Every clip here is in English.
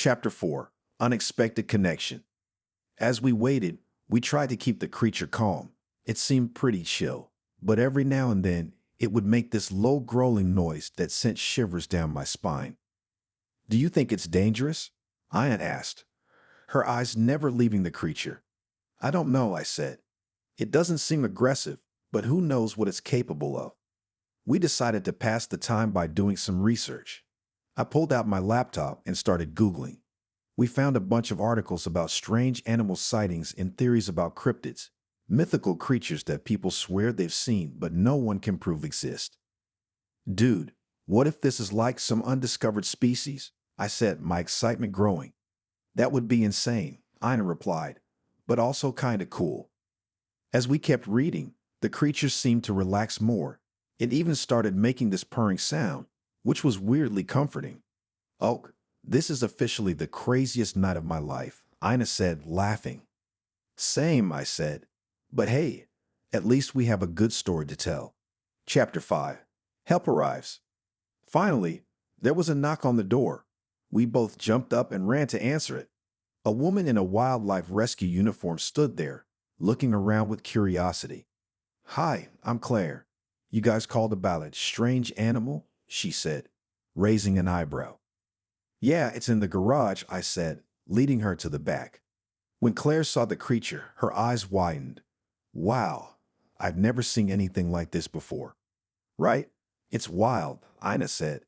Chapter 4. Unexpected Connection. As we waited, we tried to keep the creature calm. It seemed pretty chill, but every now and then it would make this low growling noise that sent shivers down my spine. "Do you think it's dangerous?" Aya asked, her eyes never leaving the creature. "I don't know," I said. "It doesn't seem aggressive, but who knows what it's capable of." We decided to pass the time by doing some research. I pulled out my laptop and started Googling. We found a bunch of articles about strange animal sightings and theories about cryptids, mythical creatures that people swear they've seen but no one can prove exist. "Dude, what if this is like some undiscovered species?" I said, my excitement growing. "That would be insane," Ina replied, "but also kinda cool." As we kept reading, the creature seemed to relax more. It even started making this purring sound, which was weirdly comforting. "Oh, this is officially the craziest night of my life," Ina said, laughing. "Same," I said. "But hey, at least we have a good story to tell." Chapter 5. Help arrives. Finally, there was a knock on the door. We both jumped up and ran to answer it. A woman in a wildlife rescue uniform stood there, looking around with curiosity. "Hi, I'm Claire. You guys called about a strange animal?" she said, raising an eyebrow. "Yeah, it's in the garage," I said, leading her to the back. When Claire saw the creature, her eyes widened. "Wow, I've never seen anything like this before." "Right? It's wild," Ina said.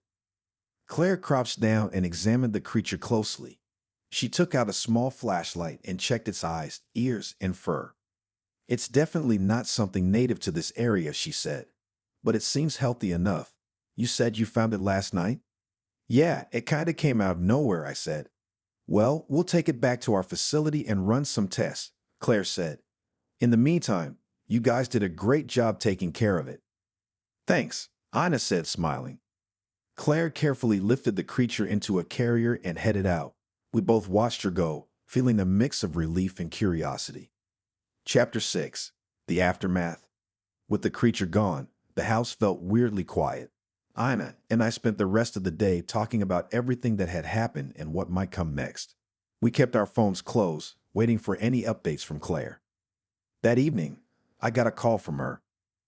Claire crouched down and examined the creature closely. She took out a small flashlight and checked its eyes, ears, and fur. "It's definitely not something native to this area," she said, "but it seems healthy enough. You said you found it last night?" "Yeah, it kinda came out of nowhere," I said. "Well, we'll take it back to our facility and run some tests," Claire said. "In the meantime, you guys did a great job taking care of it." "Thanks," Ina said, smiling. Claire carefully lifted the creature into a carrier and headed out. We both watched her go, feeling a mix of relief and curiosity. Chapter 6. The Aftermath. With the creature gone, the house felt weirdly quiet. Ina and I spent the rest of the day talking about everything that had happened and what might come next. We kept our phones closed, waiting for any updates from Claire. That evening, I got a call from her.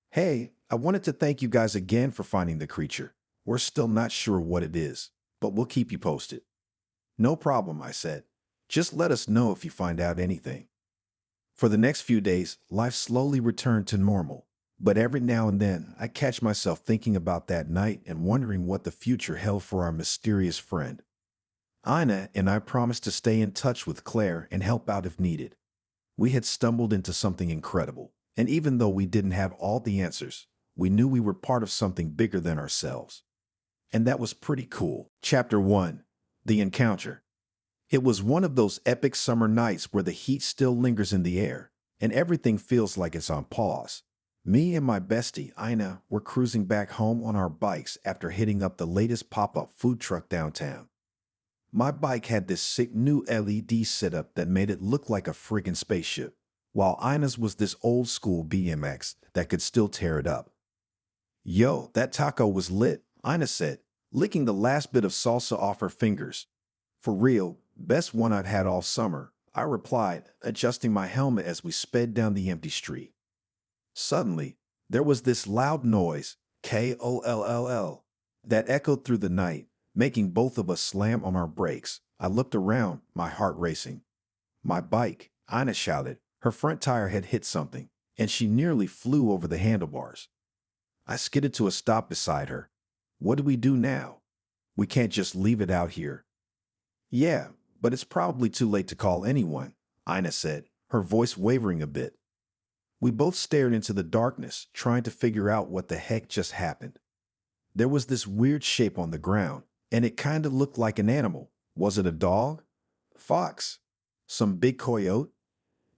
"Hey, I wanted to thank you guys again for finding the creature. We're still not sure what it is, but we'll keep you posted." "No problem," I said. "Just let us know if you find out anything." For the next few days, life slowly returned to normal. But every now and then, I catch myself thinking about that night and wondering what the future held for our mysterious friend. Ina and I promised to stay in touch with Claire and help out if needed. We had stumbled into something incredible, and even though we didn't have all the answers, we knew we were part of something bigger than ourselves. And that was pretty cool. Chapter 1. The Encounter. It was one of those epic summer nights where the heat still lingers in the air, and everything feels like it's on pause. Me and my bestie, Ina, were cruising back home on our bikes after hitting up the latest pop-up food truck downtown. My bike had this sick new LED setup that made it look like a friggin' spaceship, while Ina's was this old-school BMX that could still tear it up. "Yo, that taco was lit," Ina said, licking the last bit of salsa off her fingers. "For real, best one I've had all summer," I replied, adjusting my helmet as we sped down the empty street. Suddenly, there was this loud noise, KOLLL, that echoed through the night, making both of us slam on our brakes. I looked around, my heart racing. "My bike," Ina shouted. Her front tire had hit something, and she nearly flew over the handlebars. I skidded to a stop beside her. "What do we do now? We can't just leave it out here." "Yeah, but it's probably too late to call anyone," Ina said, her voice wavering a bit. We both stared into the darkness, trying to figure out what the heck just happened. There was this weird shape on the ground, and it kind of looked like an animal. Was it a dog? Fox? Some big coyote?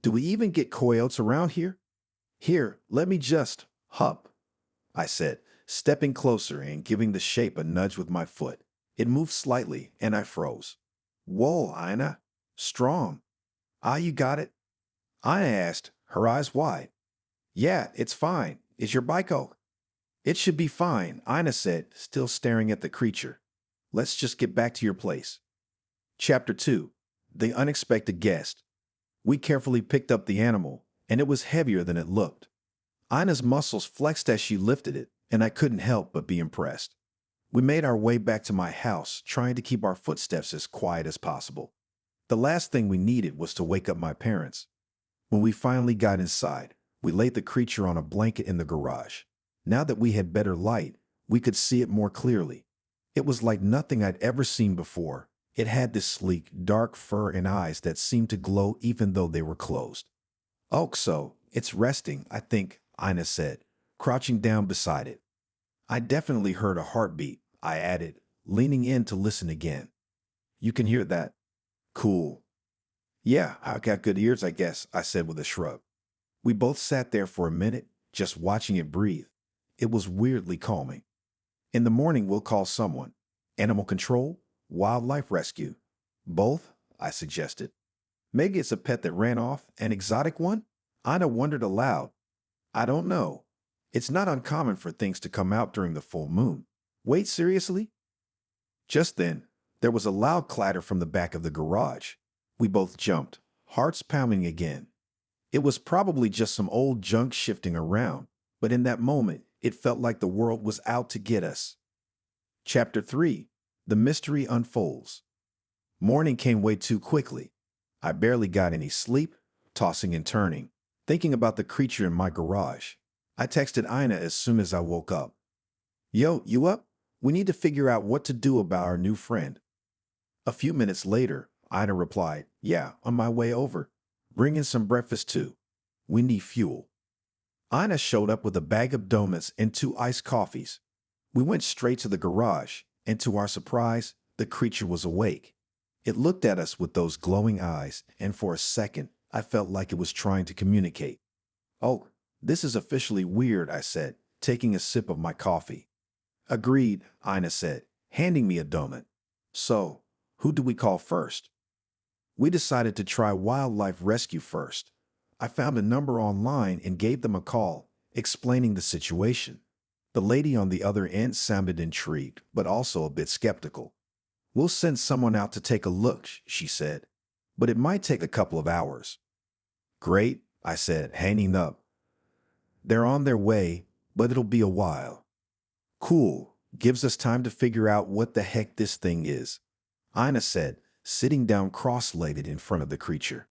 Do we even get coyotes around here? "Here, let me just hup," I said, stepping closer and giving the shape a nudge with my foot. It moved slightly, and I froze. "Whoa, Ina. Strong." "Ah, you got it?" Ina asked, her eyes wide. "Yeah, it's fine. Is your bike okay?" "It should be fine," Ina said, still staring at the creature. "Let's just get back to your place." Chapter 2. The Unexpected Guest. We carefully picked up the animal, and it was heavier than it looked. Ina's muscles flexed as she lifted it, and I couldn't help but be impressed. We made our way back to my house, trying to keep our footsteps as quiet as possible. The last thing we needed was to wake up my parents. When we finally got inside, we laid the creature on a blanket in the garage. Now that we had better light, we could see it more clearly. It was like nothing I'd ever seen before. It had this sleek, dark fur and eyes that seemed to glow even though they were closed. "Oh, so it's resting, I think," Ina said, crouching down beside it. "I definitely heard a heartbeat," I added, leaning in to listen again. "You can hear that?" "Cool." "Yeah, I got good ears, I guess," I said with a shrug. We both sat there for a minute, just watching it breathe. It was weirdly calming. "In the morning, we'll call someone. Animal control? Wildlife rescue?" "Both?" I suggested. "Maybe it's a pet that ran off, an exotic one?" Ina wondered aloud. "I don't know. It's not uncommon for things to come out during the full moon." "Wait, seriously?" Just then, there was a loud clatter from the back of the garage. We both jumped, hearts pounding again. It was probably just some old junk shifting around, but in that moment, it felt like the world was out to get us. Chapter 3. The Mystery Unfolds. Morning came way too quickly. I barely got any sleep, tossing and turning, thinking about the creature in my garage. I texted Ina as soon as I woke up. "Yo, you up? We need to figure out what to do about our new friend." A few minutes later, Ina replied, "Yeah, on my way over. Bring in some breakfast too. We need fuel." Ina showed up with a bag of donuts and 2 iced coffees. We went straight to the garage, and to our surprise, the creature was awake. It looked at us with those glowing eyes, and for a second, I felt like it was trying to communicate. "Oh, this is officially weird," I said, taking a sip of my coffee. "Agreed," Ina said, handing me a donut. "So, who do we call first?" We decided to try wildlife rescue first. I found a number online and gave them a call, explaining the situation. The lady on the other end sounded intrigued, but also a bit skeptical. "We'll send someone out to take a look," she said, "but it might take a couple of hours." "Great," I said, hanging up. "They're on their way, but it'll be a while." "Cool. Gives us time to figure out what the heck this thing is," Ina said, sitting down cross-legged in front of the creature.